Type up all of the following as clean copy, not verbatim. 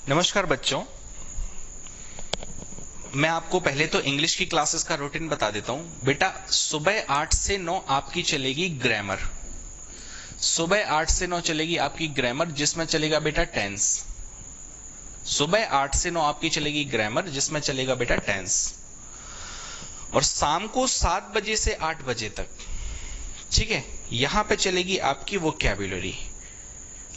नमस्कार बच्चों। मैं आपको पहले तो इंग्लिश की क्लासेस का रूटीन बता देता हूं। बेटा सुबह 8 से 9 आपकी चलेगी ग्रामर। सुबह 8 से 9 चलेगी आपकी ग्रामर, जिसमें चलेगा बेटा टेंस। सुबह 8 से 9 आपकी चलेगी ग्रामर, जिसमें चलेगा बेटा टेंस। और शाम को 7 बजे से 8 बजे तक, ठीक है, यहां पे चलेगी आपकी वोकैब्युलरी।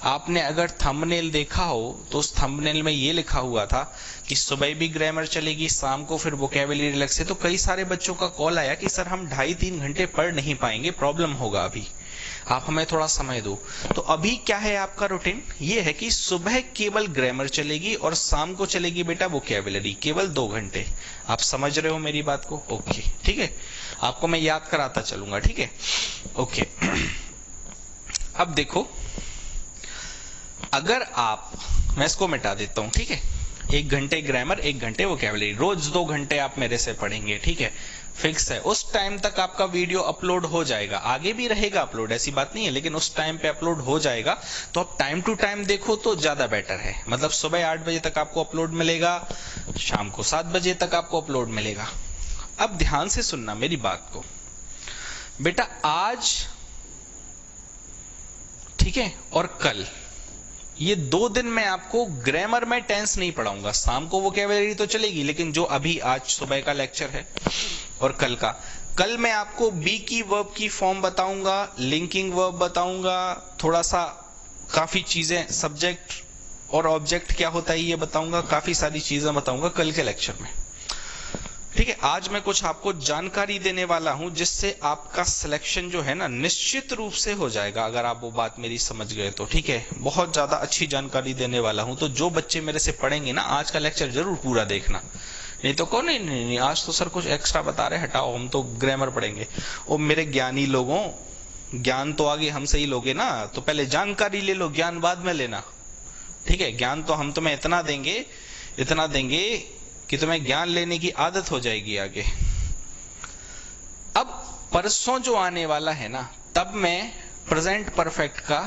आपने अगर थंबनेल देखा हो तो उस थंबनेल में ये लिखा हुआ था कि सुबह भी ग्रामर चलेगी, शाम को फिर वोकैबुलरी अलग से। तो कई सारे बच्चों का कॉल आया कि सर हम 2.5-3 घंटे पढ़ नहीं पाएंगे, प्रॉब्लम होगा, अभी आप हमें थोड़ा समय दो। तो अभी क्या है आपका रूटीन, ये है कि सुबह केवल ग्रामर चलेगी और शाम को चलेगी बेटा वोकैबुलरी, केवल 2 घंटे। आप समझ रहे हो मेरी बात को? ओके, ठीक है, आपको मैं याद कराता चलूंगा, ठीक है, ओके। अब देखो, अगर आप, मैं इसको मिटा देता हूं, ठीक है, 1 घंटे ग्रामर 1 घंटे वोकैबुलरी, रोज 2 घंटे आप मेरे से पढ़ेंगे, ठीक है, फिक्स है। उस टाइम तक आपका वीडियो अपलोड हो जाएगा, आगे भी रहेगा अपलोड, ऐसी बात नहीं है, लेकिन उस टाइम पे अपलोड हो जाएगा। तो आप टाइम टू टाइम देखो तो ज्यादा बेटर है। मतलब सुबह 8 बजे तक आपको अपलोड मिलेगा, शाम को 7 बजे तक आपको अपलोड मिलेगा। अब ध्यान से सुनना मेरी बात को बेटा, आज, ठीक है, और कल, ये 2 दिन मैं आपको ग्रामर में टेंस नहीं पढ़ाऊंगा। शाम को वोकैबुलरी तो चलेगी, लेकिन जो अभी आज सुबह का लेक्चर है और कल मैं आपको बी की वर्ब की फॉर्म बताऊंगा, लिंकिंग वर्ब बताऊंगा, थोड़ा सा काफी चीजें, सब्जेक्ट और ऑब्जेक्ट क्या होता है ये बताऊंगा, काफी सारी चीजें बताऊंगा कल के लेक्चर में, ठीक है। आज मैं कुछ आपको जानकारी देने वाला हूं जिससे आपका सिलेक्शन जो है ना निश्चित रूप से हो जाएगा, अगर आप वो बात मेरी समझ गए तो, ठीक है। बहुत ज्यादा अच्छी जानकारी देने वाला हूं, तो जो बच्चे मेरे से पढ़ेंगे ना, आज का लेक्चर जरूर पूरा देखना। नहीं तो कौन, नहीं, आज तो सर कुछ एक्स्ट्रा बता रहे, हटाओ, हम तो ग्रामर पढ़ेंगे। ओ मेरे ज्ञानी लोगों, ज्ञान तो आगे हमसे ही लोगे ना, तो पहले जानकारी ले लो, ज्ञान बाद में लेना, ठीक है। ज्ञान तो हम तुम्हें इतना देंगे कि तुम्हें ज्ञान लेने की आदत हो जाएगी आगे। अब परसों जो आने वाला है ना, तब मैं प्रेजेंट परफेक्ट का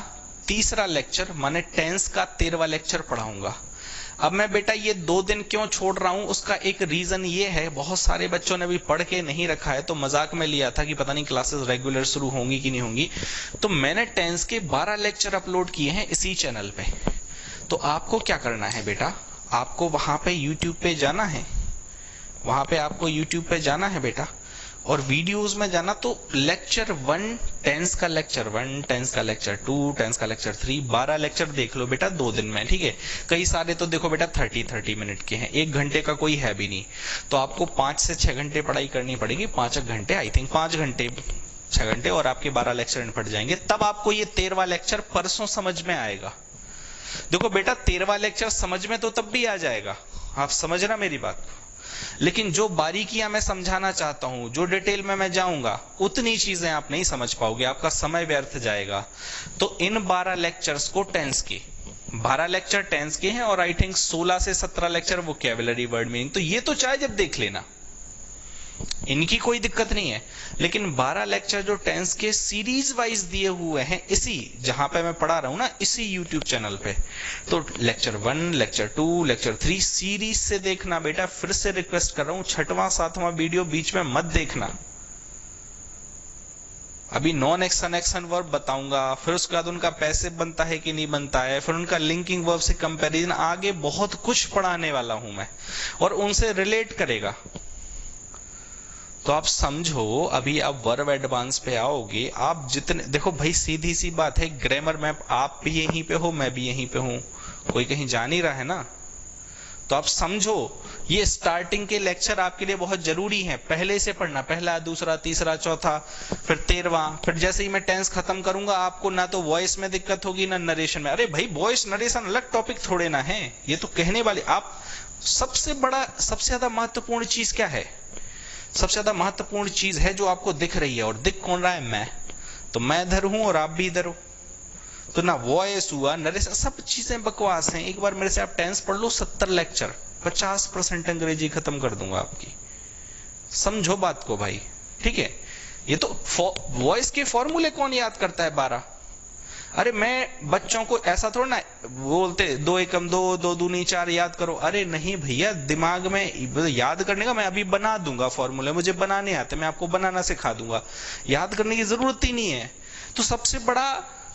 तीसरा लेक्चर, माने टेंस का 13वां लेक्चर पढ़ाऊंगा। अब मैं बेटा ये 2 दिन क्यों छोड़ रहा हूं, उसका एक रीजन ये है, बहुत सारे बच्चों ने भी पढ़ के नहीं रखा है, तो मजाक में लिया था कि पता नहीं क्लासेस रेगुलर शुरू होंगी कि नहीं होंगी। तो मैंने टेंस के 12 लेक्चर अपलोड किए हैं इसी चैनल पे। तो आपको क्या करना है बेटा, आपको वहां पे YouTube पे जाना है, वहां पे आपको YouTube पे जाना है बेटा, और वीडियोस में जाना तो लेक्चर 1 टेंस का लेक्चर 1, टेंस का लेक्चर 2, टेंस का लेक्चर 3, 12 लेक्चर देख लो बेटा 2 दिन में, ठीक है। कई सारे तो देखो बेटा 30 मिनट के हैं, 1 घंटे का कोई है भी नहीं, तो आपको 5 से 6 घंटे पढ़ाई करनी पड़ेगी, 5 घंटे, आई थिंक 5 घंटे 6 घंटे, और आपके 12 लेक्चर निपट जाएंगे। तब आपको ये 13वां लेक्चर परसों समझ में आएगा। देखो बेटा 13वां लेक्चर समझ में तो तब भी आ जाएगा, आप समझना मेरी बात, लेकिन जो बारीकियां मैं समझाना चाहता हूं, जो डिटेल में मैं जाऊंगा, उतनी चीजें आप नहीं समझ पाओगे, आपका समय व्यर्थ जाएगा। तो इन 12 लेक्चर्स को टेंस के, 12 लेक्चर टेंस के हैं, और आई थिंक 16 से 17 लेक्चर वोकैबुलरी वर्ड मीनिंग, तो ये तो चाहे जब देख लेना, इनकी कोई दिक्कत नहीं है। लेकिन 12 लेक्चर जो टेंस के सीरीज वाइज दिए हुए हैं, इसी जहां पे मैं पढ़ा रहा हूं ना, इसी YouTube चैनल पे, तो लेक्चर 1, लेक्चर 2, लेक्चर 3 सीरीज से देखना बेटा। फिर से रिक्वेस्ट कर रहा हूं, 6वां 7वां वीडियो बीच में मत देखना। अभी नॉन एक्शन वर्ब बताऊंगा, फिर उसके बाद उनका पैसिव बनता है कि नहीं बनता है, फिर उनका लिंकिंग वर्ब से कंपैरिजन, आगे बहुत कुछ पढ़ाने वाला हूं मैं, और उनसे रिलेट करेगा। तो आप समझो, अभी आप वर्ब एडवांस पे आओगे, आप जितने, देखो भाई सीधी सी बात है, ग्रामर में आप भी यहीं पे हो, मैं भी यहीं पे हूं, कोई कहीं जा नहीं रहा है ना। तो आप समझो, ये स्टार्टिंग के लेक्चर आपके लिए बहुत जरूरी है, पहले से पढ़ना, पहला, दूसरा, तीसरा, चौथा, फिर 13वां, फिर जैसे ही मैं टेंस खत्म करूंगा, आपको ना तो वॉइस में दिक्कत होगी ना नरेशन में। अरे भाई वॉइस नरेशन अलग टॉपिक थोड़े ना है, ये तो कहने वाले। आप सबसे बड़ा, सबसे ज्यादा महत्वपूर्ण चीज क्या है, सबसे ज्यादा महत्वपूर्ण चीज है जो आपको दिख रही है, और दिख कौन रहा है, मैं, तो मैं इधर हूं और आप भी इधर हो, तो ना वॉइस हुआ, नरेशन, सब चीजें बकवास हैं। एक बार मेरे से आप टेंस पढ़ लो, 70 लेक्चर, 50% अंग्रेजी खत्म कर दूंगा आपकी, समझो बात को भाई, ठीक है। ये तो वॉइस के फॉर्मूले कौन याद करता है 12, अरे मैं बच्चों को ऐसा थोड़ा ना बोलते 2 एकम 2, 2 दूनी 4 याद करो। अरे नहीं भैया, दिमाग में याद करने का मैं अभी बना दूंगा फॉर्मूले, मुझे बनाने आते, मैं आपको बनाना सिखा दूंगा, याद करने की जरूरत ही नहीं है। तो सबसे बड़ा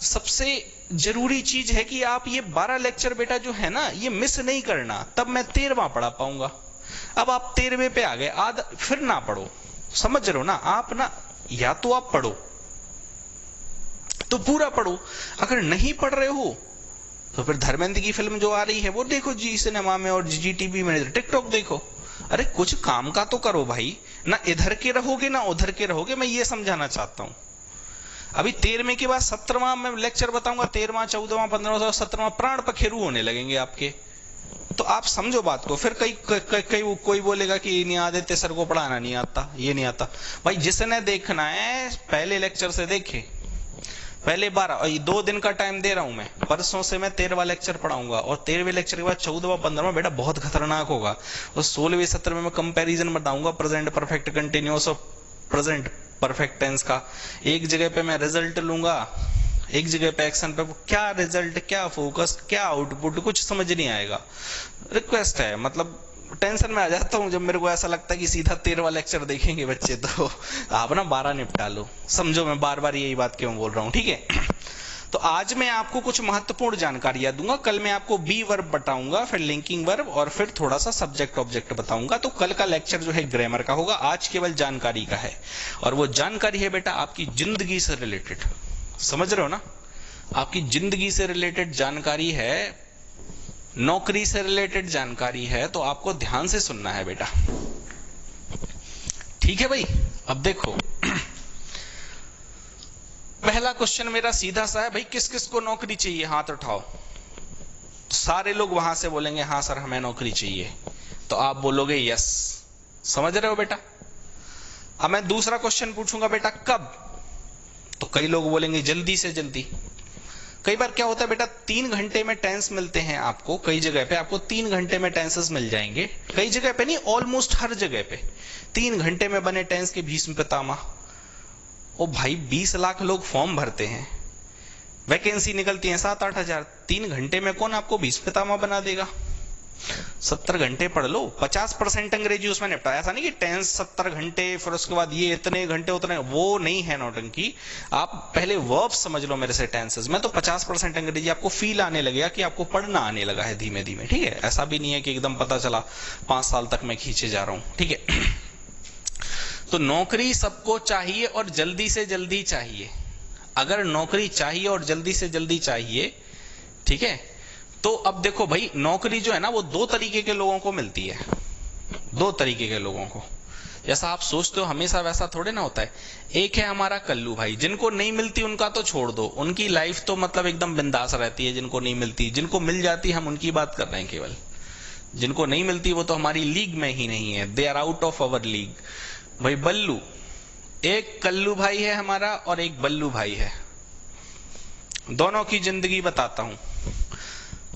सबसे जरूरी चीज है कि आप ये 12 लेक्चर बेटा जो है ना ये मिस नहीं करना, तब मैं 13वां पढ़ा पाऊंगा। अब आप 13वें पे आ गए, फिर ना पढ़ो, समझ रहे हो ना आप ना, या तो आप पढ़ो तो पूरा पढ़ो, अगर नहीं पढ़ रहे हो तो फिर धर्मेंद्र की फिल्म जो आ रही है वो देखो जी सिनेमा में, और जी टीवी में, टिकटॉक देखो। अरे कुछ काम का तो करो भाई, ना इधर के रहोगे ना उधर के रहोगे, मैं ये समझाना चाहता हूं। अभी 13वें के बाद 17वां मैं लेक्चर बताऊंगा, 13वां 14वां 15वां 17वां प्राण पखेरु होने लगेंगे आपके। तो आप समझो बात को। फिर कोई बोलेगा कि नहीं आदित्य सर को पढ़ाना नहीं आता, ये नहीं आता। भाई जिसने देखना है पहले लेक्चर से देखे, पहले 12, 2 दिन का टाइम दे रहा हूं मैं, परसों से मैं 13वां लेक्चर पढ़ाऊंगा, और 13वें लेक्चर के बाद 14वां 15वां बेटा बहुत खतरनाक होगा। और 16वें 17वें में कंपैरिजन बताऊंगा प्रेजेंट परफेक्ट कंटिन्यूअस और प्रेजेंट परफेक्ट टेंस का। एक जगह पे मैं रिजल्ट लूंगा, एक जगह पे एक्शन पे, क्या रिजल्ट, क्या फोकस, क्या आउटपुट, कुछ समझ नहीं आएगा। रिक्वेस्ट है, मतलब टेंशन में आ जाता हूं जब मेरे को ऐसा लगता है कि सीधा 13वां लेक्चर देखेंगे बच्चे, तो आप ना 12 निपटा लो। समझो मैं बार बार यही बात क्यों बोल रहा हूं, ठीक है। तो आज मैं आपको कुछ महत्वपूर्ण जानकारियां दूंगा, कल मैं आपको बी वर्ब बताऊंगा, फिर लिंकिंग वर्ब, और फिर थोड़ा सा सब्जेक्ट ऑब्जेक्ट बताऊंगा। तो कल का लेक्चर जो है ग्रामर का होगा, आज केवल जानकारी का है, और वो जानकारी है बेटा आपकी जिंदगी से रिलेटेड, समझ रहे हो ना, आपकी जिंदगी से रिलेटेड जानकारी है, नौकरी से रिलेटेड जानकारी है, तो आपको ध्यान से सुनना है बेटा, ठीक है भाई। अब देखो पहला क्वेश्चन मेरा सीधा सा है, भाई किस किस को नौकरी चाहिए, हाथ उठाओ। सारे लोग वहां से बोलेंगे हाँ सर हमें नौकरी चाहिए, तो आप बोलोगे यस, समझ रहे हो बेटा। अब मैं दूसरा क्वेश्चन पूछूंगा बेटा कब, तो कई लोग बोलेंगे जल्दी से जल्दी। कई बार क्या होता है बेटा 3 घंटे में टेंस मिलते हैं आपको, कई जगह पे आपको 3 घंटे में टेंसेस मिल जाएंगे, कई जगह पे नहीं, ऑलमोस्ट हर जगह पे 3 घंटे में बने टेंस के भीष्म पितामह। ओ भाई 20 लाख लोग फॉर्म भरते हैं, वैकेंसी निकलती है 7-8 हजार, 3 घंटे में कौन आपको भीष्म पितामह बना देगा। 70 घंटे पढ़ लो, 50% अंग्रेजी उसमें निपटा। ऐसा नहीं कि टेंस 70 घंटे फिर उसके बाद ये इतने घंटे उतने, वो नहीं है नौटंकी। आप पहले वर्ब समझ लो मेरे से टेंसेस में, तो 50% अंग्रेजी आपको फील आने लगेगा कि आपको पढ़ना आने लगा है धीमे धीमे, ठीक है। ऐसा भी नहीं है कि एकदम पता चला 5 साल तक मैं खींचे जा रहा हूं, ठीक है। तो नौकरी सबको चाहिए और जल्दी से जल्दी चाहिए। अगर नौकरी चाहिए और जल्दी से जल्दी चाहिए, ठीक है, तो अब देखो भाई नौकरी जो है ना वो 2 तरीके के लोगों को मिलती है, 2 तरीके के लोगों को। जैसा आप सोचते हो हमेशा वैसा थोड़े ना होता है। एक है हमारा कल्लू भाई, जिनको नहीं मिलती उनका तो छोड़ दो, उनकी लाइफ तो मतलब एकदम बिंदास रहती है। जिनको नहीं मिलती, जिनको मिल जाती हम उनकी बात कर रहे हैं केवल। जिनको नहीं मिलती वो तो हमारी लीग में ही नहीं है, they are out of our league. भाई बल्लू, एक कल्लू भाई है हमारा और एक बल्लू भाई है, दोनों की जिंदगी बताता हूं।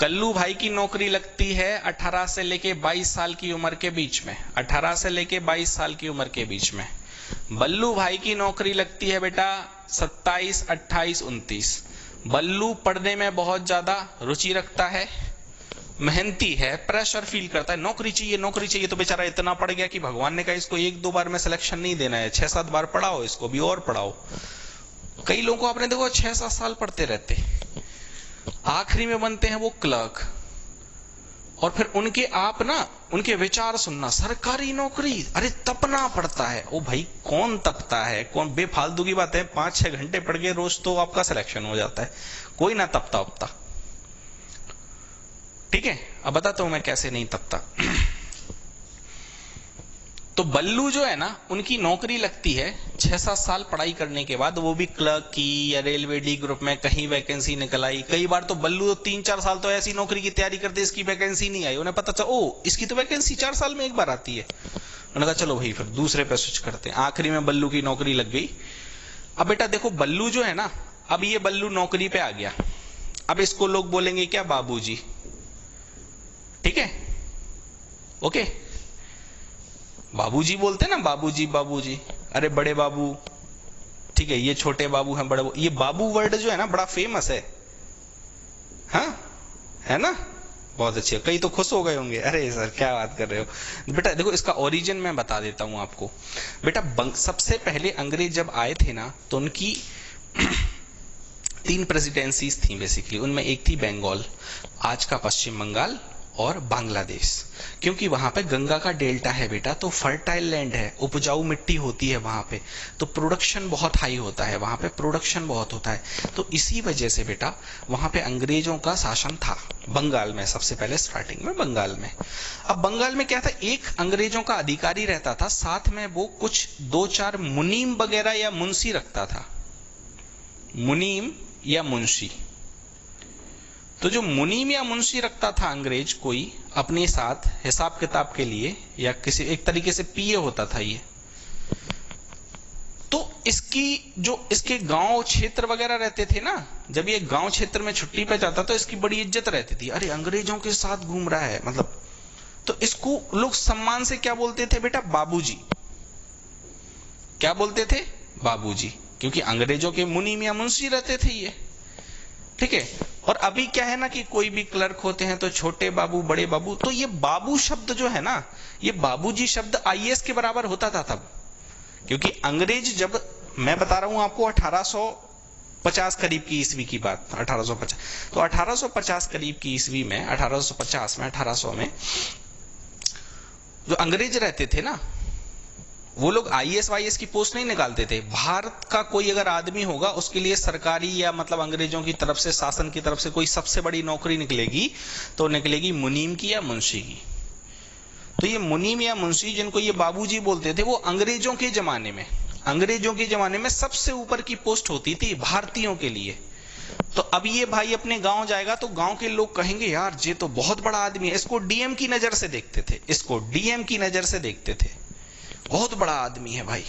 कल्लू भाई की नौकरी लगती है 18 से लेके 22 साल की उम्र के बीच में, 18 से लेके 22 साल की उम्र के बीच में। बल्लू भाई की नौकरी लगती है बेटा 27, 28, 29। बल्लू पढ़ने में बहुत ज्यादा रुचि रखता है, मेहनती है, प्रेशर फील करता है, नौकरी चाहिए नौकरी चाहिए। तो बेचारा इतना पढ़ गया कि भगवान ने कहा इसको 1-2 बार में सिलेक्शन नहीं देना है, 6-7 बार पढ़ाओ इसको भी और पढ़ाओ। कई लोगों को आपने देखो 6-7 साल पढ़ते रहते, आखिरी में बनते हैं वो क्लर्क, और फिर उनके आप ना उनके विचार सुनना, सरकारी नौकरी, अरे तपना पड़ता है। ओ भाई कौन तपता है, कौन, बेफालतू की बात है। 5-6 घंटे पढ़ के रोज तो आपका सिलेक्शन हो जाता है, कोई ना तपता उपता, ठीक है। अब बताता हूं मैं कैसे नहीं तपता। तो बल्लू जो है ना उनकी नौकरी लगती है 6-7 साल पढ़ाई करने के बाद, वो भी क्लर्क की या रेलवे डी ग्रुप में कहीं वैकेंसी निकल आई। कई बार तो बल्लू 3-4 साल तो ऐसी नौकरी की तैयारी करते इसकी वैकेंसी नहीं आई, उन्हें पता चला ओ इसकी तो वैकेंसी 4 साल में एक बार आती है। उन्होंने कहा चलो भाई फिर दूसरे पे स्विच करते हैं। आखिरी में बल्लू की नौकरी लग गई। अब बेटा देखो बल्लू जो है ना, अब ये बल्लू नौकरी पे आ गया, अब इसको लोग बोलेंगे क्या, बाबूजी, ठीक है, ओके। बाबूजी बोलते हैं ना, बाबूजी बाबूजी, अरे बड़े बाबू, ठीक है, ये छोटे बाबू हैं, बड़े बाबू। ये बाबू वर्ड जो है ना बड़ा फेमस है। हाँ, है ना, बहुत अच्छे। कई तो खुश हो गए होंगे, अरे सर क्या बात कर रहे हो। बेटा देखो इसका ओरिजिन मैं बता देता हूं आपको। बेटा सबसे पहले अंग्रेज जब आए थे ना तो उनकी 3 प्रेसिडेंसीज थी बेसिकली। उनमें एक थी बंगाल, आज का पश्चिम बंगाल, और बांग्लादेश। क्योंकि वहां पे गंगा का डेल्टा है बेटा, तो फर्टाइल लैंड है, उपजाऊ मिट्टी होती है वहां पे, तो प्रोडक्शन बहुत हाई होता है वहां पे, प्रोडक्शन बहुत होता है। तो इसी वजह से बेटा वहां पे अंग्रेजों का शासन था बंगाल में, सबसे पहले स्टार्टिंग में बंगाल में। अब बंगाल में क्या था, एक अंग्रेजों का अधिकारी रहता था, साथ में वो कुछ 2-4 मुनीम वगैरह या मुंशी रखता था, मुनीम या मुंशी। तो जो मुनीम या मुंशी रखता था अंग्रेज कोई अपने साथ हिसाब किताब के लिए, या किसी एक तरीके से पीए होता था ये, तो इसकी जो इसके गांव क्षेत्र वगैरह रहते थे ना, जब ये गांव क्षेत्र में छुट्टी पे जाता तो इसकी बड़ी इज्जत रहती थी, अरे अंग्रेजों के साथ घूम रहा है मतलब। तो इसको लोग सम्मान से क्या बोलते थे बेटा, बाबूजी। क्या बोलते थे, बाबूजी, क्योंकि अंग्रेजों के मुनीम या मुंशी रहते थे ये, ठीक है। और अभी क्या है ना कि कोई भी क्लर्क होते हैं तो छोटे बाबू, बड़े बाबू, तो ये बाबू शब्द जो है ना, ये बाबूजी शब्द आईएएस के बराबर होता था तब। क्योंकि अंग्रेज जब, मैं बता रहा हूं आपको 1850 करीब की ईस्वी की बात, 1850, तो 1850 करीब की ईस्वी में, 1850 में, 1800 में जो अंग्रेज रहते थे ना, वो लोग आईएएस वाईएएस की पोस्ट नहीं निकालते थे। भारत का कोई अगर आदमी होगा उसके लिए सरकारी या मतलब अंग्रेजों की तरफ से, शासन की तरफ से कोई सबसे बड़ी नौकरी निकलेगी तो निकलेगी मुनीम की या मुंशी की। तो ये मुनीम या मुंशी जिनको ये बाबूजी बोलते थे, वो अंग्रेजों के जमाने में सबसे ऊपर की पोस्ट होती थी भारतीयों के लिए। तो अब ये भाई अपने गांव जाएगा तो गांव के लोग कहेंगे यार ये तो बहुत बड़ा आदमी है, इसको डीएम की नजर से देखते थे, इसको डीएम की नजर से देखते थे, बहुत बड़ा आदमी है भाई।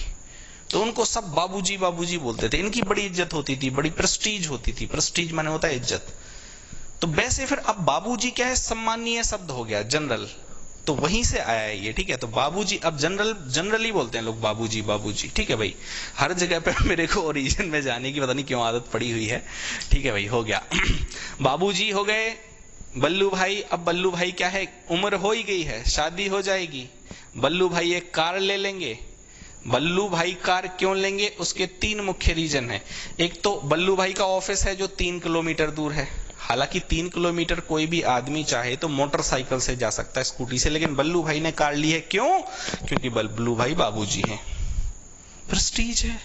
तो उनको सब बाबूजी बाबूजी बोलते थे, इनकी बड़ी इज्जत होती थी, बड़ी प्रेस्टीज होती थी। प्रेस्टीज माने होता है इज्जत। तो वैसे फिर अब बाबूजी क्या है, सम्मानीय शब्द हो गया, जनरल, तो वहीं से आया है ये, ठीक है। तो बाबूजी अब जनरली बोलते हैं लोग बाबूजी बाबूजी, ठीक है भाई। हर जगह पे मेरे को ओरिजिन में जाने की पता नहीं क्यों आदत पड़ी हुई है, ठीक है भाई, हो गया। बाबूजी हो गए, बल्लू भाई। अब बल्लू भाई क्या है, उम्र हो ही गई है, शादी हो जाएगी, बल्लू भाई एक कार ले लेंगे। बल्लू भाई कार क्यों लेंगे, उसके 3 मुख्य रीजन है। एक तो बल्लू भाई का ऑफिस है जो 3 किलोमीटर दूर है। हालांकि 3 किलोमीटर कोई भी आदमी चाहे तो मोटरसाइकिल से जा सकता है, स्कूटी से, लेकिन बल्लू भाई ने कार ली है, क्यों, क्योंकि बल्लू भाई बाबूजी हैं, प्रेस्टीज है,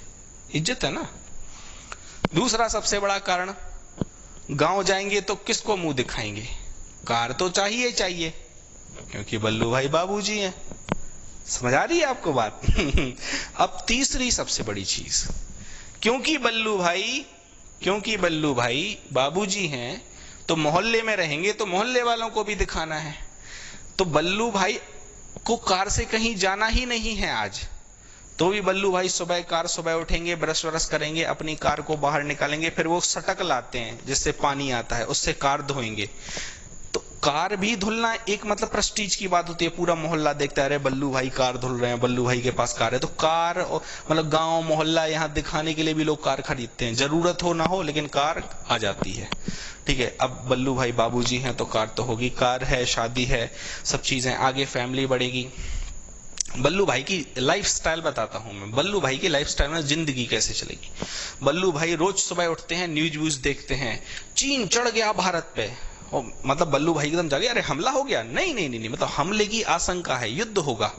इज्जत है ना। दूसरा सबसे बड़ा कारण, गांव जाएंगे तो किसको मुंह दिखाएंगे, कार तो चाहिए चाहिए, क्योंकि बल्लू भाई बाबूजी हैं। समझ आ रही है आपको बात? अब तीसरी सबसे बड़ी चीज, क्योंकि बल्लू भाई बाबूजी हैं तो मोहल्ले में रहेंगे तो मोहल्ले वालों को भी दिखाना है। तो बल्लू भाई को कार से कहीं जाना ही नहीं है आज, तो भी बल्लू भाई सुबह उठेंगे, ब्रश व्रश करेंगे, अपनी कार को बाहर निकालेंगे, फिर वो सटक लाते हैं जिससे पानी आता है, उससे कार धोएंगे। तो कार भी धुलना एक मतलब प्रेस्टीज की बात होती है, पूरा मोहल्ला देखता है, अरे बल्लू भाई कार धुल रहे हैं, बल्लू भाई के पास कार है। तो कार मतलब गांव मोहल्ला यहाँ दिखाने के लिए भी लोग कार खरीदते हैं, जरूरत हो ना हो लेकिन कार आ जाती है, ठीक है। अब बल्लू भाई बाबूजी हैं तो कार तो होगी, कार है, शादी है, सब चीजें, आगे फैमिली बढ़ेगी। बल्लू भाई की लाइफस्टाइल बताता हूं मैं, बल्लू भाई की लाइफस्टाइल में जिंदगी कैसे चलेगी। बल्लू भाई रोज सुबह उठते हैं, न्यूज व्यूज देखते हैं, चीन चढ़ गया भारत पे, मतलब बल्लू भाई एकदम जागे, अरे हमला हो गया, नहीं, मतलब हमले की आशंका है, युद्ध होगा,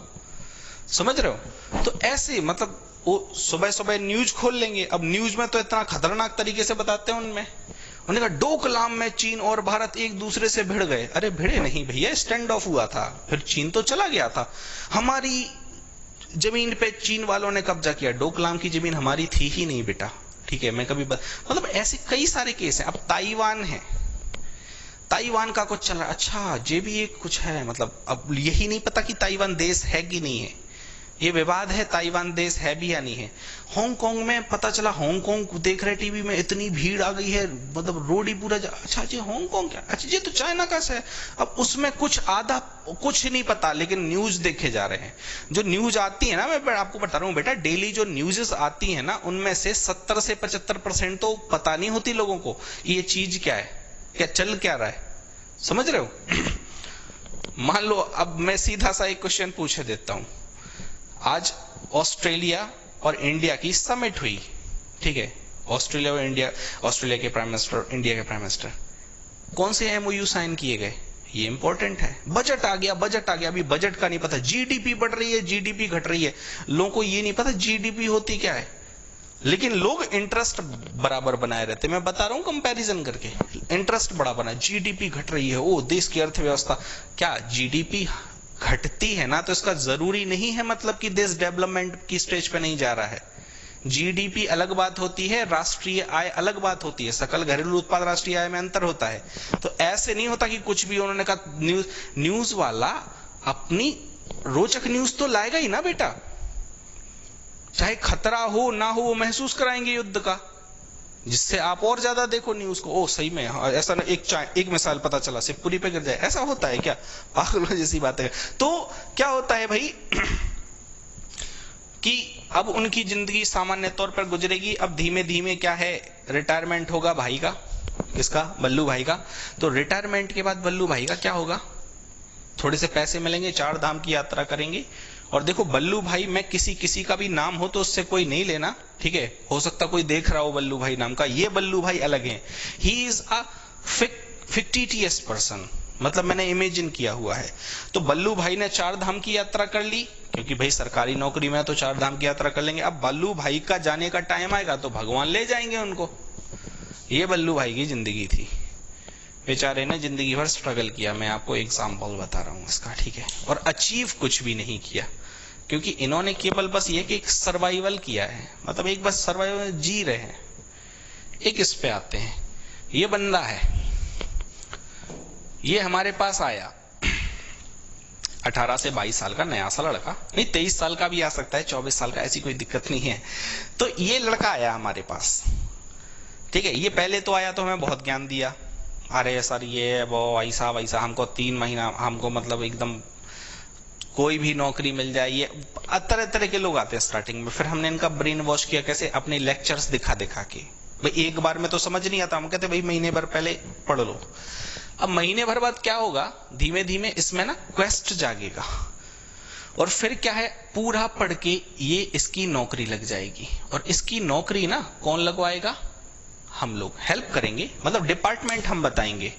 समझ रहे हो। तो ऐसे मतलब वो सुबह न्यूज खोल लेंगे। अब न्यूज में तो इतना खतरनाक तरीके से बताते हैं, उन्होंने कहा डोकलाम में चीन और भारत एक दूसरे से भिड़ गए। अरे भिड़े नहीं भैया, स्टैंड ऑफ हुआ था, फिर चीन तो चला गया था। हमारी जमीन पे चीन वालों ने कब्जा किया, डोकलाम की जमीन हमारी थी ही नहीं बेटा, ठीक है। मैं कभी मतलब ऐसे कई सारे केस हैं। अब ताइवान है, ताइवान का कुछ चल रहा है, अच्छा ये भी एक कुछ है, मतलब अब यही नहीं पता कि ताइवान देश है कि नहीं है, ये विवाद है, ताइवान देश है भी या नहीं है। हांगकांग में पता चला, हांगकांग देख रहे टीवी में, इतनी भीड़ आ गई है, मतलब रोड ही पूरा, अच्छा जी हांगकांग क्या, अच्छा ये तो चाइना का है। अब उसमें कुछ नहीं पता, लेकिन न्यूज देखे जा रहे हैं। जो न्यूज आती है ना, मैं आपको बता रहा हूँ बेटा, डेली जो न्यूज़ आती है ना, उनमें से 70 से 75% तो पता नहीं होती लोगों को ये चीज क्या है। क्या चल क्या रहा है, समझ रहे हो। मान लो अब मैं सीधा सा एक क्वेश्चन पूछ देता हूं, आज ऑस्ट्रेलिया और इंडिया की समिट हुई, ठीक है, ऑस्ट्रेलिया और इंडिया, ऑस्ट्रेलिया के प्राइम मिनिस्टर, इंडिया के प्राइम मिनिस्टर, कौन से एमओयू साइन किए गए, ये इंपॉर्टेंट है। बजट आ गया, बजट आ गया, अभी बजट का नहीं पता, जीडीपी बढ़ रही है, जीडीपी घट रही है, लोगों को ये नहीं पता जीडीपी होती क्या है, लेकिन लोग इंटरेस्ट बराबर बनाए रहते। मैं बता रहा हूं कंपैरिजन करके, इंटरेस्ट बड़ा बना, जीडीपी घट रही है, ओ देश की अर्थव्यवस्था, क्या जीडीपी घटती है ना तो इसका जरूरी नहीं है मतलब कि देश डेवलपमेंट की स्टेज पे नहीं जा रहा है। जीडीपी अलग बात होती है, राष्ट्रीय आय अलग बात होती है, सकल घरेलू उत्पाद राष्ट्रीय आय में अंतर होता है। तो ऐसे नहीं होता कि कुछ भी उन्होंने कहा, न्यूज वाला अपनी रोचक न्यूज तो लाएगा ही ना बेटा, चाहे खतरा हो ना हो वो महसूस कराएंगे युद्ध का, जिससे आप और ज्यादा देखो न्यूज को, ओ सही में ऐसा ना, एक मिसाल पता चला शिवपुरी पे गिर जाए, ऐसा होता है क्या, पागलों जैसी बात है। तो क्या होता है भाई कि अब उनकी जिंदगी सामान्य तौर पर गुजरेगी, अब धीमे धीमे क्या है, रिटायरमेंट होगा भाई का, किसका, बल्लू भाई का। तो रिटायरमेंट के बाद बल्लू भाई का क्या होगा, थोड़े से पैसे मिलेंगे, 4 धाम की यात्रा करेंगे। और देखो बल्लू भाई में किसी का भी नाम हो तो उससे कोई नहीं लेना, ठीक है, हो सकता कोई देख रहा हो बल्लू भाई नाम का, ये बल्लू भाई अलग है, he is a fictitious person, मतलब मैंने इमेजिन किया हुआ है। तो बल्लू भाई ने 4 धाम की यात्रा कर ली, क्योंकि भाई सरकारी नौकरी में तो 4 धाम की यात्रा कर लेंगे। अब बल्लू भाई का जाने का टाइम आएगा तो भगवान ले जाएंगे उनको। ये बल्लू भाई की जिंदगी थी, बेचारे ने जिंदगी भर स्ट्रगल किया, मैं आपको एग्जाम्पल बता रहा हूं इसका, ठीक है, और अचीव कुछ भी नहीं किया, क्योंकि इन्होंने केवल बस ये कि एक सर्वाइवल किया है, मतलब एक बस सर्वाइवल जी रहे हैं। एक इस पे आते हैं, ये बंदा है, ये हमारे पास आया 18 से 22 साल का नया सा लड़का, नहीं 23 साल का भी आ सकता है, 24 साल का, ऐसी कोई दिक्कत नहीं है। तो ये लड़का आया हमारे पास, ठीक है, ये पहले तो आया तो हमें बहुत ज्ञान दिया, अरे सर ये वो ऐसा वैसा, हमको 3 महीना, हमको मतलब एकदम कोई भी नौकरी मिल जाए, ये तरह तरह के लोग आते हैं स्टार्टिंग में। फिर हमने इनका ब्रेन वॉश किया, कैसे, अपने लेक्चर्स दिखा दिखा के, भाई एक बार में तो समझ नहीं आता, हम कहते भाई महीने भर पहले पढ़ लो। अब महीने भर बाद क्या होगा, धीमे धीमे इसमें ना क्वेस्ट जागेगा, और फिर क्या है, पूरा पढ़ के ये इसकी नौकरी लग जाएगी। और इसकी नौकरी ना कौन लगवाएगा, हम लोग हेल्प करेंगे, मतलब डिपार्टमेंट हम बताएंगे,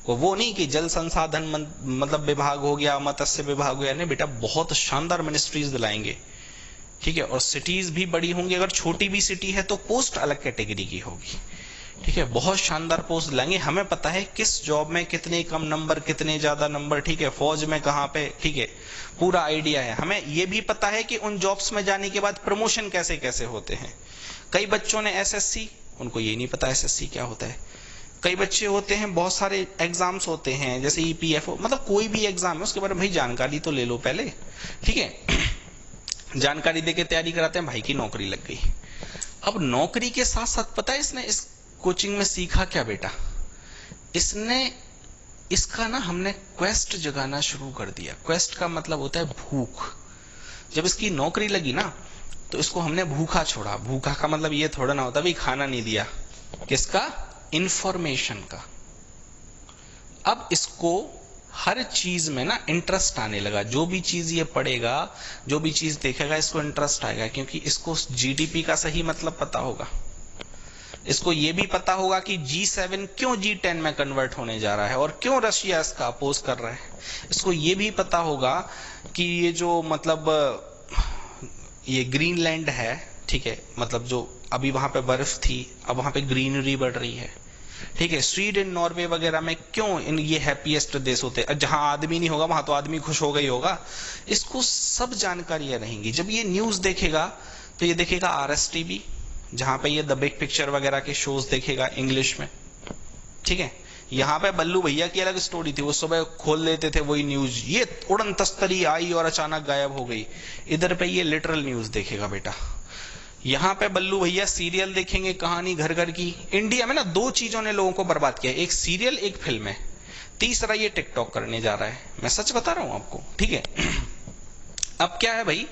वो नहीं कि जल संसाधन मतलब विभाग हो गया, मत्स्य विभाग हो गया, नहीं बेटा, बहुत शानदार मिनिस्ट्रीज दिलाएंगे, ठीक है। और सिटीज भी बड़ी होंगी, अगर छोटी भी सिटी है तो पोस्ट अलग कैटेगरी की होगी, ठीक है, बहुत शानदार पोस्ट दिलाएंगे। हमें पता है किस जॉब में कितने कम नंबर, कितने ज्यादा नंबर, ठीक है, फौज में कहाँ पे, ठीक है, पूरा आइडिया है। हमें यह भी पता है कि उन जॉब्स में जाने के बाद प्रमोशन कैसे कैसे होते हैं। कई बच्चों ने एसएससी, उनको ये नहीं पता एसएससी क्या होता है। कई बच्चे होते हैं, बहुत सारे एग्जाम्स होते हैं, जैसे ईपीएफओ, मतलब कोई भी एग्जाम है उसके बारे में भाई जानकारी तो ले लो पहले, ठीक है। जानकारी देके तैयारी कराते हैं, भाई की नौकरी लग गई। अब नौकरी के साथ साथ पता है इसने इस कोचिंग में सीखा क्या बेटा, इसने इसका ना हमने क्वेस्ट जगाना शुरू कर दिया। क्वेस्ट का मतलब होता है भूख। जब इसकी नौकरी लगी ना तो इसको हमने भूखा छोड़ा। भूखा का मतलब ये थोड़ा ना होता भाई खाना नहीं दिया, किसका, इंफॉर्मेशन का। अब इसको हर चीज में ना इंटरेस्ट आने लगा, जो भी चीज ये पढ़ेगा, जो भी चीज देखेगा, इसको इंटरेस्ट आएगा, क्योंकि इसको जीडीपी का सही मतलब पता होगा। इसको ये भी पता होगा कि G7 क्यों G10 में कन्वर्ट होने जा रहा है और क्यों रशिया इसका अपोज कर रहा है। इसको ये भी पता होगा कि ये जो मतलब ये ग्रीनलैंड है, ठीक है, मतलब जो अभी वहां पे बर्फ थी, अब वहां पे ग्रीनरी बढ़ रही है, ठीक है। स्वीडन, नॉर्वे वगैरह में क्यों इन ये हैप्पीएस्ट देश होते हैं, जहां आदमी नहीं होगा वहां तो आदमी खुश हो गई होगा। इसको सब जानकारियां रहेंगी। जब ये न्यूज देखेगा तो ये देखेगा आरएसटीवी, जहां पे ये द बिग पिक्चर वगैरह के शोज देखेगा इंग्लिश में, ठीक है। यहाँ पे बल्लू भैया की अलग स्टोरी थी, वो सुबह खोल लेते थे वही न्यूज, ये उड़न तस्तरी आई और अचानक गायब हो गई। इधर पे ये लिटरल न्यूज देखेगा बेटा। यहाँ पे बल्लू भैया सीरियल देखेंगे, कहानी घर घर की। इंडिया में ना 2 चीजों ने लोगों को बर्बाद किया, एक सीरियल, एक फिल्म है, तीसरा ये टिकटॉक करने जा रहा है। मैं सच बता रहा हूं आपको, ठीक है। अब क्या है भाई,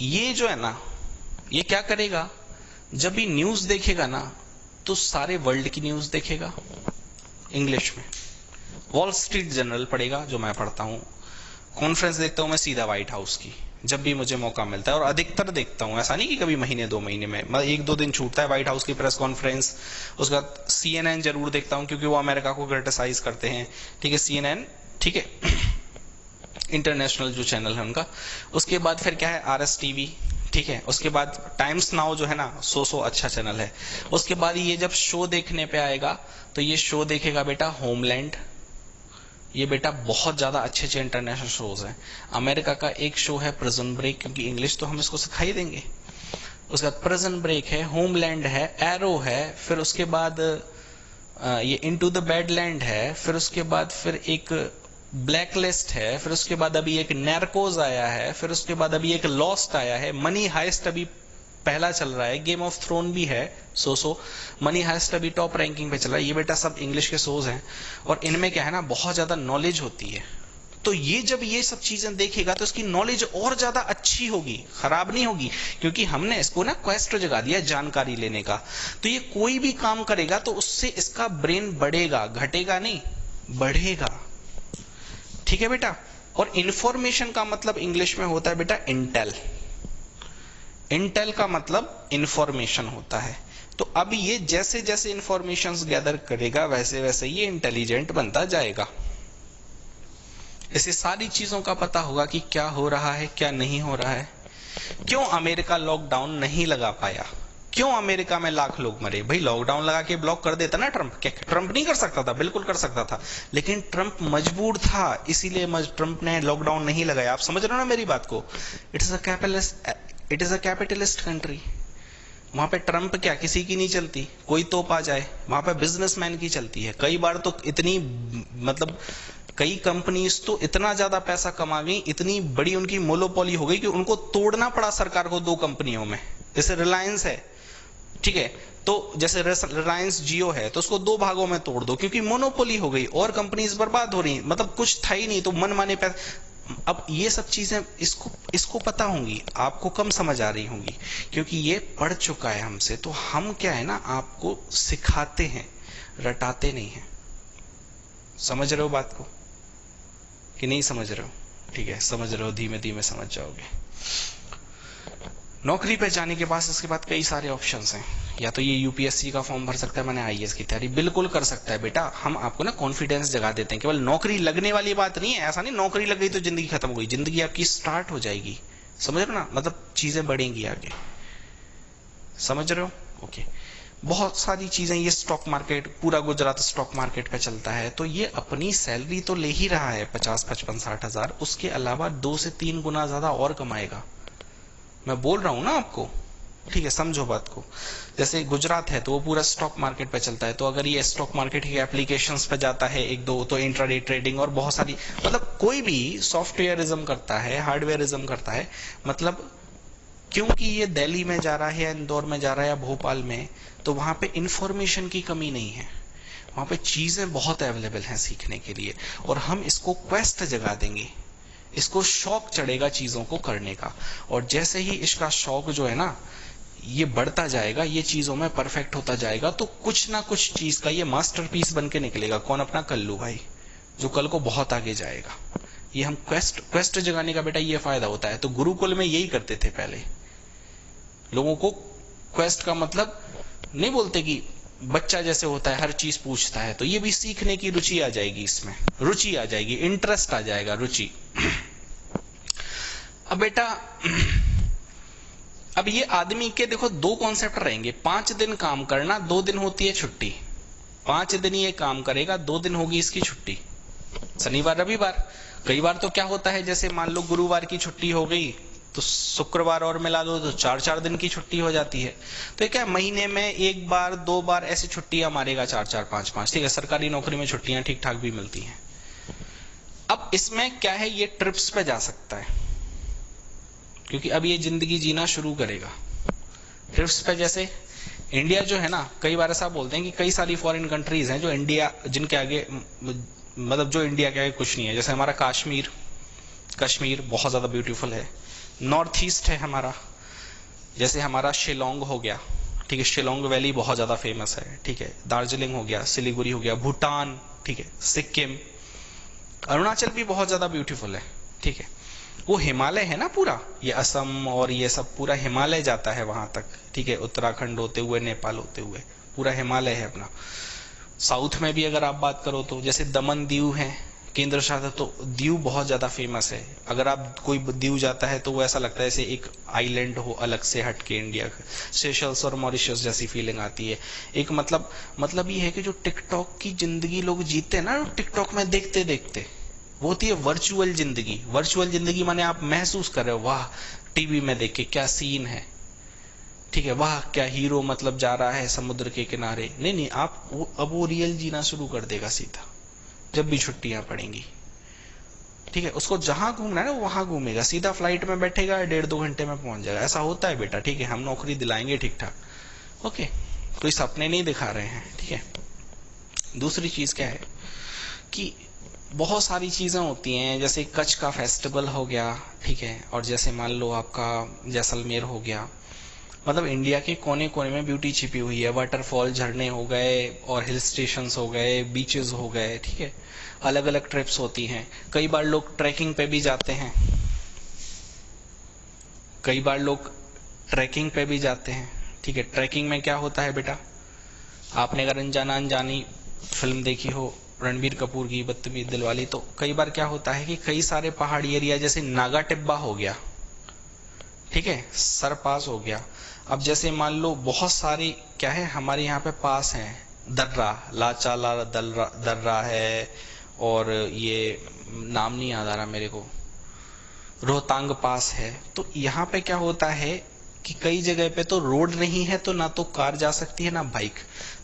ये जो है ना, ये क्या करेगा, जब भी न्यूज देखेगा ना तो सारे वर्ल्ड की न्यूज देखेगा, इंग्लिश में। वॉल स्ट्रीट जर्नल पढ़ेगा जो मैं पढ़ता हूँ, कॉन्फ्रेंस देखता हूँ मैं सीधा व्हाइट हाउस की, जब भी मुझे मौका मिलता है, और अधिकतर देखता हूँ, ऐसा नहीं कि कभी महीने 2 महीने में, मतलब 1-2 दिन छूटता है व्हाइट हाउस की प्रेस कॉन्फ्रेंस। उसके बाद CNN जरूर देखता हूँ क्योंकि वो अमेरिका को क्रिटिसाइज करते हैं, ठीक है, CNN, ठीक है, इंटरनेशनल जो चैनल है उनका। उसके बाद फिर क्या है, RS TV, ठीक है। उसके बाद टाइम्स नाउ जो है ना, सो अच्छा चैनल है। उसके बाद ये जब शो देखने पे आएगा तो ये शो देखेगा बेटा होमलैंड, ये बेटा बहुत ज्यादा अच्छे अच्छे इंटरनेशनल शोज हैं। अमेरिका का एक शो है प्रिजन ब्रेक, क्योंकि इंग्लिश तो हम इसको सिखाई देंगे। उसके बाद प्रिजन ब्रेक है, होमलैंड है, एरो है, फिर उसके बाद ये इनटू द बैडलैंड है, फिर उसके बाद फिर एक ब्लैक लिस्ट है, फिर उसके बाद अभी एक नैरकोज आया है, फिर उसके बाद अभी एक लॉस्ट आया है, मनी हाइस्ट अभी पहला चल रहा है, गेम ऑफ थ्रोन भी है, सो मनी हाइस्ट अभी टॉप रैंकिंग पे चल रहा है। ये बेटा सब इंग्लिश के शोज हैं और इनमें क्या है ना, बहुत ज्यादा नॉलेज होती है। तो ये जब ये सब चीजें देखेगा तो इसकी नॉलेज और ज्यादा अच्छी होगी, खराब नहीं होगी, क्योंकि हमने इसको ना क्वेस्ट जगा दिया जानकारी लेने का। तो ये कोई भी काम करेगा तो उससे इसका ब्रेन बढ़ेगा, घटेगा नहीं, बढ़ेगा, ठीक है बेटा। और इंफॉर्मेशन का मतलब इंग्लिश में होता है बेटा इंटेल। इंटेल का मतलब इंफॉर्मेशन होता है। तो अब ये जैसे जैसे इंफॉर्मेशंस गैदर करेगा वैसे वैसे ये इंटेलिजेंट बनता जाएगा। इसे सारी चीजों का पता होगा कि क्या हो रहा है क्या नहीं हो रहा है। क्यों अमेरिका लॉकडाउन नहीं लगा पाया, क्यों अमेरिका में लाख लोग मरे? भाई लॉकडाउन लगा के ब्लॉक कर देता ना ट्रंप, क्या ट्रंप नहीं कर सकता था? बिल्कुल कर सकता था, लेकिन ट्रंप मजबूर था, इसीलिए ट्रंप ने लॉकडाउन नहीं लगाया। आप समझ रहे हो ना मेरी बात को? It is a capitalist country. वहां पे ट्रंप क्या किसी की नहीं चलती, कोई तोप आ जाए, वहां पे बिजनेसमैन की चलती है। कई बार तो इतनी मतलब कई कंपनीज तो इतना ज्यादा पैसा कमा गई, इतनी बड़ी उनकी मोनोपोली हो गई कि उनको तोड़ना पड़ा सरकार को 2 कंपनियों में। जैसे रिलायंस है, ठीक है, तो जैसे रिलायंस जियो है तो उसको 2 भागों में तोड़ दो क्योंकि मोनोपोली हो गई और कंपनीज बर्बाद हो रही, मतलब कुछ था ही नहीं, तो मन माने पैसे। अब ये सब चीजें इसको पता होंगी, आपको कम समझ आ रही होंगी क्योंकि ये पढ़ चुका है हमसे। तो हम क्या है ना, आपको सिखाते हैं, रटाते नहीं हैं। समझ रहे हो बात को कि नहीं समझ रहे हो? ठीक है, समझ रहे हो, धीमे धीमे समझ जाओगे। नौकरी पे जाने के बाद इसके बाद कई सारे ऑप्शंस हैं। या तो ये यूपीएससी का फॉर्म भर सकता है, मैंने आईएएस की तैयारी बिल्कुल कर सकता है बेटा। हम आपको ना कॉन्फिडेंस जगा देते हैं, केवल नौकरी लगने वाली बात नहीं है। ऐसा नहीं नौकरी लग गई तो जिंदगी खत्म हो गई, जिंदगी आपकी स्टार्ट हो जाएगी। समझ रहे हो ना, मतलब चीजें बढ़ेंगी आगे। समझ रहे हो? ओके। बहुत सारी चीजें, ये स्टॉक मार्केट, पूरा गुजरात स्टॉक मार्केट पे चलता है, तो ये अपनी सैलरी तो ले ही रहा है 50, 55, 60 हजार, उसके अलावा 2 से 3 गुना ज्यादा और कमाएगा। मैं बोल रहा हूं ना आपको, ठीक है, समझो बात को। जैसे गुजरात है तो वो पूरा स्टॉक मार्केट पे चलता है, तो अगर ये स्टॉक मार्केट की एप्लीकेशंस पे जाता है 1-2, तो इंट्राडे ट्रेडिंग और बहुत सारी, मतलब कोई भी सॉफ्टवेयरिज्म करता है, हार्डवेयरिज्म करता है, मतलब क्योंकि ये दिल्ली में जा रहा है या इंदौर में जा रहा है या भोपाल में, तो वहां पे इंफॉर्मेशन की कमी नहीं है, वहां पे चीजें बहुत अवेलेबल हैं सीखने के लिए। और हम इसको क्वेस्ट जगा देंगे, इसको शौक चढ़ेगा चीजों को करने का। और जैसे ही इसका शौक जो है ना ये बढ़ता जाएगा, ये चीजों में परफेक्ट होता जाएगा, तो कुछ ना कुछ चीज का ये मास्टरपीस बन के निकलेगा। कौन? अपना कल्लू भाई, जो कल को बहुत आगे जाएगा। ये हम क्वेस्ट जगाने का बेटा ये फायदा होता है। तो गुरुकुल में यही करते थे पहले, लोगों को क्वेस्ट का मतलब नहीं बोलते कि बच्चा जैसे होता है हर चीज पूछता है, तो ये भी सीखने की रुचि आ जाएगी, इसमें रुचि आ जाएगी, इंटरेस्ट आ जाएगा, रुचि। अब बेटा अब ये आदमी के देखो 2 कॉन्सेप्ट रहेंगे। 5 दिन काम करना, 2 दिन होती है छुट्टी। 5 दिन ये काम करेगा, 2 दिन होगी इसकी छुट्टी, शनिवार रविवार। कई बार तो क्या होता है, जैसे मान लो गुरुवार की छुट्टी हो गई तो शुक्रवार और मिला दो तो 4-4 दिन की छुट्टी हो जाती है। तो ये क्या महीने में 1 बार 2 बार ऐसी छुट्टियां मारेगा, 4-4, 5-5, ठीक है। सरकारी नौकरी में छुट्टियां ठीक ठाक भी मिलती हैं। अब इसमें क्या है, ये ट्रिप्स पे जा सकता है क्योंकि अब ये जिंदगी जीना शुरू करेगा ट्रिप्स पे। जैसे इंडिया जो है ना, कई बार ऐसा बोलते हैं कि कई सारी फॉरेन कंट्रीज हैं जो इंडिया, जिनके आगे मतलब जो इंडिया के आगे कुछ नहीं है। जैसे हमारा कश्मीर बहुत ज्यादा ब्यूटीफुल है, नॉर्थ ईस्ट है हमारा, जैसे हमारा शिलोंग हो गया, ठीक है, शिलोंग वैली बहुत ज्यादा फेमस है, ठीक है, दार्जिलिंग हो गया, सिलीगुड़ी हो गया, भूटान, ठीक है, सिक्किम, अरुणाचल भी बहुत ज्यादा ब्यूटीफुल है, ठीक है। वो हिमालय है ना पूरा, ये असम और ये सब पूरा हिमालय जाता है वहां तक, ठीक है, उत्तराखंड होते हुए नेपाल होते हुए पूरा हिमालय है अपना। साउथ में भी अगर आप बात करो तो जैसे दमन दीव है केंद्र शासित, तो दीव बहुत ज्यादा फेमस है। अगर आप कोई दीव जाता है तो वो ऐसा लगता है जैसे एक आइलैंड हो अलग से हट के इंडिया का। सेशल्स और मॉरिशस जैसी फीलिंग आती है। एक मतलब ये है कि जो टिकटॉक की जिंदगी लोग जीते हैं ना, टिकटॉक में देखते देखते, वो होती है वर्चुअल जिंदगी। वर्चुअल जिंदगी माने आप महसूस कर रहे हो, वाह टीवी में देख के क्या सीन है, ठीक है, वाह क्या हीरो मतलब जा रहा है समुद्र के किनारे। नहीं नहीं, आप अब वो रियल जीना शुरू कर देगा सीधा जब भी छुट्टियां पड़ेंगी, ठीक है। उसको जहां घूमना है ना वहां घूमेगा, सीधा फ्लाइट में बैठेगा, 1.5-2 घंटे में पहुंच जाएगा। ऐसा होता है बेटा, ठीक है, हम नौकरी दिलाएंगे ठीक ठाक, ओके, कोई सपने नहीं दिखा रहे हैं, ठीक है। दूसरी चीज क्या है कि बहुत सारी चीजें होती हैं, जैसे कच्छ का फेस्टिवल हो गया, ठीक है, और जैसे मान लो आपका जैसलमेर हो गया। मतलब इंडिया के कोने कोने में ब्यूटी छिपी हुई है। वाटरफॉल, झरने हो गए, और हिल स्टेशंस हो गए, बीचेस हो गए, ठीक है, अलग अलग ट्रिप्स होती हैं। कई बार लोग ट्रैकिंग पे भी जाते हैं, कई बार लोग ट्रैकिंग पे भी जाते हैं, ठीक है। ट्रैकिंग में क्या होता है बेटा, आपने अगर अनजाना अनजानी फिल्म देखी हो रणबीर कपूर की बत्तमीज दिलवाले, तो कई बार क्या होता है कि कई सारे पहाड़ी एरिया जैसे नागा टिब्बा हो गया, ठीक है, सर पास हो गया। अब जैसे मान लो बहुत सारी क्या है हमारे यहाँ पे पास हैं, दर्रा, लाचाला दर्रा है, और ये नाम नहीं याद आ रहा मेरे को, रोहतांग पास है। तो यहाँ पे क्या होता है कि कई जगह पे तो रोड नहीं है, तो ना तो कार जा सकती है ना बाइक।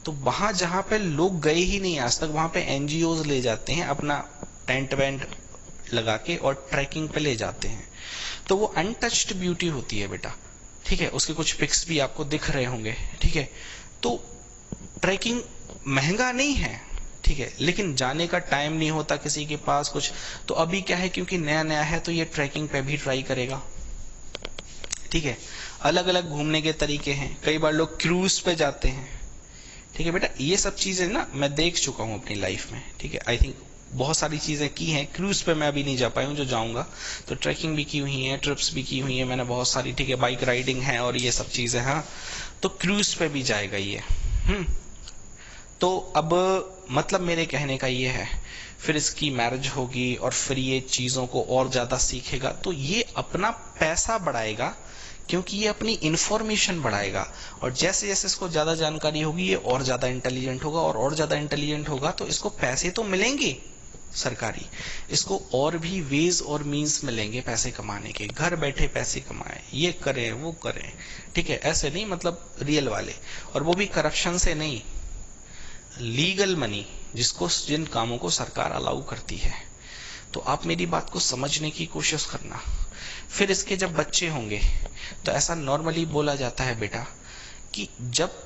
तो वहां जहां पे लोग गए ही नहीं आज तक, वहां पे एनजीओज ले जाते हैं अपना टेंट वेंट लगा के और ट्रैकिंग पे ले जाते हैं। तो वो अनटच्ड ब्यूटी होती है बेटा, ठीक है। उसके कुछ पिक्स भी आपको दिख रहे होंगे, ठीक है। तो ट्रैकिंग महंगा नहीं है, ठीक है, लेकिन जाने का टाइम नहीं होता किसी के पास कुछ। तो अभी क्या है, क्योंकि नया नया है, तो ये ट्रैकिंग पे भी ट्राई करेगा, ठीक है। अलग अलग घूमने के तरीके हैं, कई बार लोग क्रूज पे जाते हैं, ठीक है बेटा। ये सब चीजें ना मैं देख चुका हूं अपनी लाइफ में, ठीक है। आई थिंक बहुत सारी चीजें की हैं। क्रूज पे मैं अभी नहीं जा पाया हूँ, जो जाऊंगा। तो ट्रैकिंग भी की हुई है, ट्रिप्स भी की हुई है मैंने बहुत सारी, ठीक है, बाइक राइडिंग है और ये सब चीजें। हाँ, तो क्रूज पे भी जाएगा ये। तो अब मतलब मेरे कहने का ये है, फिर इसकी मैरिज होगी और फिर ये चीजों को और ज्यादा सीखेगा, तो ये अपना पैसा बढ़ाएगा, क्योंकि ये अपनी इंफॉर्मेशन बढ़ाएगा। और जैसे जैसे इसको ज्यादा जानकारी होगी, ये और ज्यादा इंटेलिजेंट होगा, और ज्यादा इंटेलिजेंट होगा, तो इसको पैसे तो मिलेंगे सरकारी, इसको और भी वेज और मीन्स मिलेंगे पैसे कमाने के। घर बैठे पैसे कमाए, ये करें वो करें, ठीक है। ऐसे नहीं, मतलब रियल वाले, और वो भी करप्शन से नहीं, लीगल मनी, जिन कामों को सरकार अलाउ करती है। तो आप मेरी बात को समझने की कोशिश करना। फिर इसके जब बच्चे होंगे, तो ऐसा नॉर्मली बोला जाता है बेटा कि जब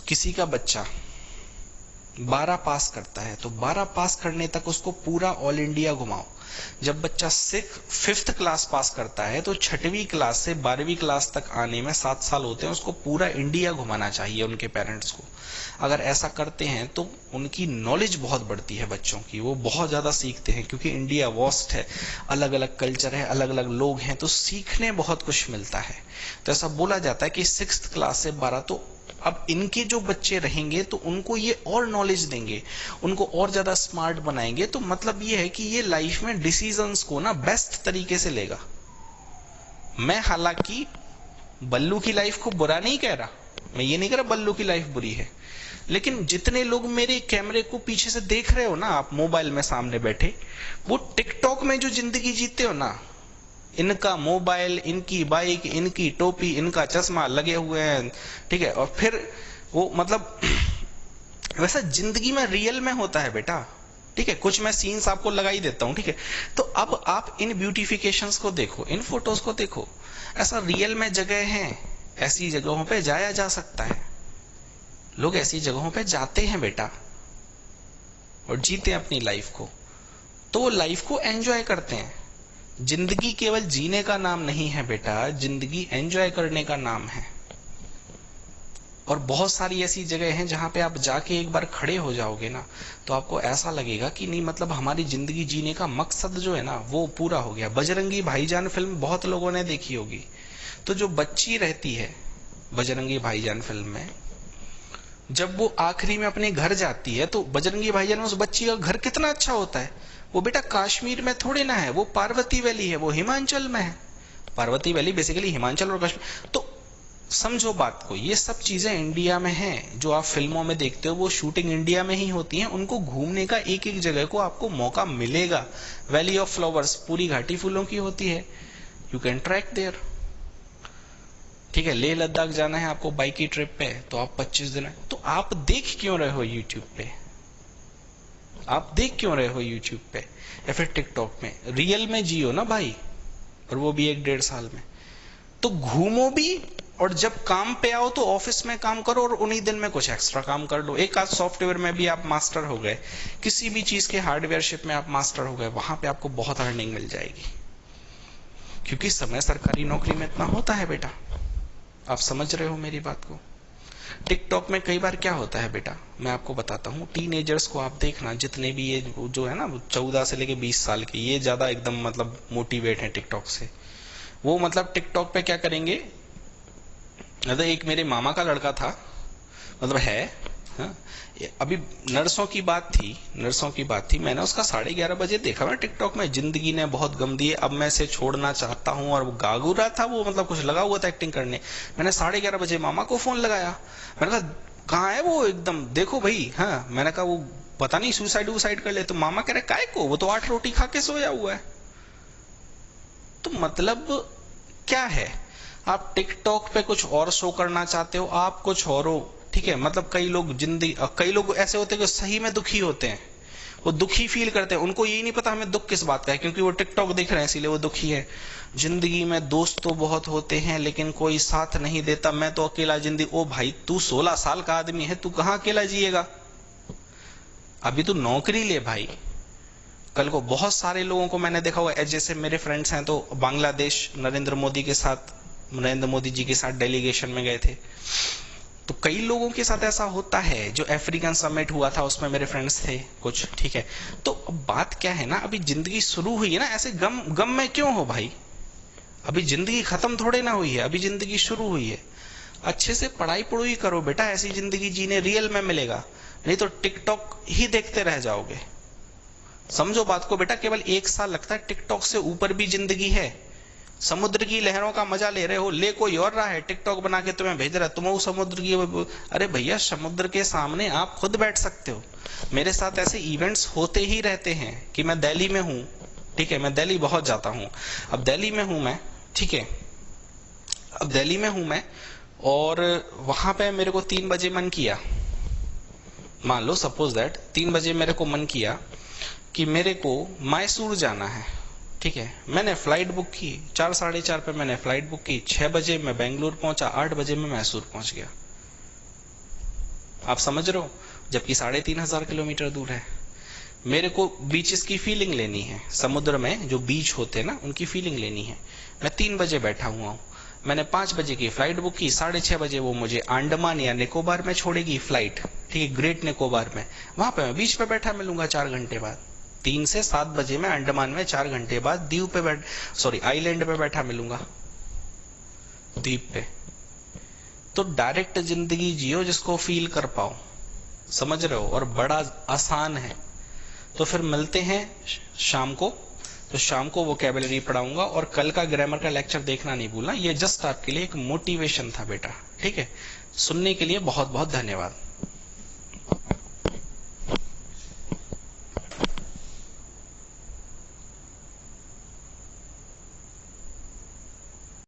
किसी का बच्चा 12 पास करता है, तो 12 पास करने तक उसको पूरा ऑल इंडिया घुमाओ। जब बच्चा 5th क्लास पास करता है, तो 6वीं क्लास से 12वीं क्लास तक आने में 7 साल होते हैं, उसको पूरा इंडिया घुमाना चाहिए उनके पेरेंट्स को। अगर ऐसा करते हैं तो उनकी नॉलेज बहुत बढ़ती है बच्चों की, वो बहुत ज्यादा सीखते हैं, क्योंकि इंडिया वास्ट है, अलग अलग कल्चर है, अलग अलग लोग हैं, तो सीखने बहुत कुछ मिलता है। तो ऐसा बोला जाता है कि 6th क्लास से 12, तो अब इनके जो बच्चे रहेंगे तो उनको ये और नॉलेज देंगे, उनको और ज्यादा स्मार्ट बनाएंगे। तो मतलब ये है कि ये लाइफ में डिसीजंस को ना बेस्ट तरीके से लेगा। मैं हालांकि बल्लू की लाइफ को बुरा नहीं कह रहा, मैं ये नहीं कह रहा बल्लू की लाइफ बुरी है, लेकिन जितने लोग मेरे कैमरे को पीछे से देख रहे हो ना, आप मोबाइल में सामने बैठे, वो टिकटॉक में जो जिंदगी जीते हो ना, इनका मोबाइल, इनकी बाइक, इनकी टोपी, इनका चश्मा लगे हुए हैं, ठीक है, और फिर वो मतलब वैसा जिंदगी में रियल में होता है बेटा, ठीक है। कुछ मैं सीन्स आपको लगा ही देता हूं, ठीक है। तो अब आप इन ब्यूटिफिकेशंस को देखो, इन फोटोज को देखो, ऐसा रियल में जगह है, ऐसी जगहों पे जाया जा सकता है। लोग ऐसी जगहों पे जाते हैं बेटा और जीते हैं अपनी लाइफ को, तो वो लाइफ को एंजॉय करते हैं। जिंदगी केवल जीने का नाम नहीं है बेटा, जिंदगी एंजॉय करने का नाम है। और बहुत सारी ऐसी जगह हैं जहां पे आप जाके एक बार खड़े हो जाओगे ना, तो आपको ऐसा लगेगा कि नहीं, मतलब हमारी जिंदगी जीने का मकसद जो है ना वो पूरा हो गया। बजरंगी भाईजान फिल्म बहुत लोगों ने देखी होगी। तो जो बच्ची रहती है बजरंगी भाईजान फिल्म में, जब वो आखिरी में अपने घर जाती है, तो बजरंगी भाईजान में उस बच्ची का घर कितना अच्छा होता है। वो बेटा कश्मीर में थोड़े ना है, वो पार्वती वैली है, वो हिमाचल में है। पार्वती वैली बेसिकली हिमाचल और कश्मीर। तो समझो बात को, ये सब चीजें इंडिया में हैं। जो आप फिल्मों में देखते हो वो शूटिंग इंडिया में ही होती हैं। उनको घूमने का एक एक जगह को आपको मौका मिलेगा। वैली ऑफ फ्लावर्स पूरी घाटी फूलों की होती है, यू कैन ट्रैक देयर। ठीक है, लेह लद्दाख जाना है आपको बाइक की ट्रिप पे, तो आप 25 दिन, तो आप देख क्यों रहे हो यूट्यूब पे? आप देख क्यों रहे हो यूट्यूब पे या फिर टिकटॉक में? रियल में जियो ना भाई, और वो भी 1-1.5 साल में। तो घूमो भी, और जब काम पे आओ तो ऑफिस में काम करो, और उन्हीं दिन में कुछ एक्स्ट्रा काम कर लो। एक आध सॉफ्टवेयर में भी आप मास्टर हो गए, किसी भी चीज के हार्डवेयरशिप में आप मास्टर हो गए, वहां पे आपको बहुत अर्निंग मिल जाएगी। क्योंकि समय सरकारी नौकरी में इतना होता है बेटा। आप समझ रहे हो मेरी बात को? टिकटॉक में कई बार क्या होता है बेटा, मैं आपको बताता हूँ। टीनेजर्स को आप देखना, जितने भी ये जो है ना 14 से लेके 20 साल के, ये ज्यादा एकदम मतलब मोटिवेट है टिकटॉक से। वो मतलब टिकटॉक पे क्या करेंगे, मतलब एक मेरे मामा का लड़का था, मतलब है, हाँ? अभी नर्सों की बात थी, मैंने उसका 11:30 बजे देखा मैं टिकटॉक में। जिंदगी ने बहुत गम दी है, अब मैं इसे छोड़ना चाहता हूँ। और वो गागू रहा था, वो मतलब कुछ लगा हुआ था एक्टिंग करने। मैंने 11:30 बजे मामा को फोन लगाया, मैंने कहा कहाँ है वो, एकदम देखो भाई। हाँ, मैंने कहा वो पता नहीं सुसाइड कर ले। तो मामा कह रहे काय को, वो तो 8 रोटी खा के सोया हुआ है। तो मतलब क्या है, आप टिकटॉक पे कुछ और शो करना चाहते हो, आप कुछ और हो। ठीक है, मतलब कई लोग ऐसे होते हैं कि सही में दुखी होते हैं, वो दुखी फील करते हैं। उनको यही नहीं पता हमें दुख किस बात का है, क्योंकि वो टिकटॉक देख रहे हैं इसीलिए वो दुखी है। जिंदगी में दोस्त तो बहुत होते हैं लेकिन कोई साथ नहीं देता, मैं तो अकेला जिंदगी। ओ भाई, तू 16 साल का आदमी है, तू कहां अकेला जिएगा? अभी तू नौकरी ले भाई। कल को बहुत सारे लोगों को मैंने देखा हुआ, जैसे मेरे फ्रेंड्स हैं तो बांग्लादेश नरेंद्र मोदी जी के साथ डेलीगेशन में गए थे। तो कई लोगों के साथ ऐसा होता है। जो अफ्रीकन समिट हुआ था उसमें मेरे फ्रेंड्स थे कुछ। ठीक है, तो बात क्या है ना, अभी जिंदगी शुरू हुई है ना, ऐसे गम में क्यों हो भाई? अभी जिंदगी खत्म थोड़े ना हुई है, अभी जिंदगी शुरू हुई है। अच्छे से पढ़ाई करो बेटा, ऐसी जिंदगी जीने रियल में मिलेगा, नहीं तो टिकटॉक ही देखते रह जाओगे। समझो बात को बेटा, केवल 1 साल लगता है, टिकटॉक से ऊपर भी जिंदगी है। समुद्र की लहरों का मजा ले रहे हो, ले कोई और रहा है, टिकटॉक बना के तुम्हें भेज रहा है, तुम उस समुद्र की। अरे भैया, समुद्र के सामने आप खुद बैठ सकते हो। मेरे साथ ऐसे इवेंट्स होते ही रहते हैं कि मैं दिल्ली में हूँ। ठीक है, मैं दिल्ली बहुत जाता हूँ। अब दिल्ली में हूँ मैं, ठीक है, अब दिल्ली में हूँ मैं, और वहां पे मेरे को 3 बजे मन किया, मान लो सपोज दैट 3 बजे मेरे को मन किया कि मेरे को मैसूर जाना है। ठीक है, मैंने फ्लाइट बुक की, 4 साढ़े 4 पे मैंने फ्लाइट बुक की, 6 बजे मैं बेंगलुरु पहुंचा, 8 बजे मैं मैसूर पहुंच गया। आप समझ रहे हो, जबकि 3500 किलोमीटर दूर है। मेरे को बीचेस की फीलिंग लेनी है, समुद्र में जो बीच होते हैं ना उनकी फीलिंग लेनी है। मैं 3 बजे बैठा हुआ हूँ, मैंने 5 बजे की फ्लाइट बुक की, 6:30 बजे वो मुझे अंडमान या निकोबार में छोड़ेगी फ्लाइट। ठीक है, ग्रेट निकोबार में, वहां पे मैं बीच पे बैठा मिलूंगा 4 घंटे बाद। 3 से 7 बजे में अंडमान में, 4 घंटे बाद द्वीप पे आइलैंड पे बैठा मिलूंगा, द्वीप पे। तो डायरेक्ट जिंदगी जियो जिसको फील कर पाओ, समझ रहे हो, और बड़ा आसान है। तो फिर मिलते हैं शाम को, तो शाम को वोकैबुलरी पढ़ाऊंगा, और कल का ग्रामर का लेक्चर देखना नहीं भूलना। ये जस्ट आपके लिए एक मोटिवेशन था बेटा। ठीक है, सुनने के लिए बहुत बहुत धन्यवाद।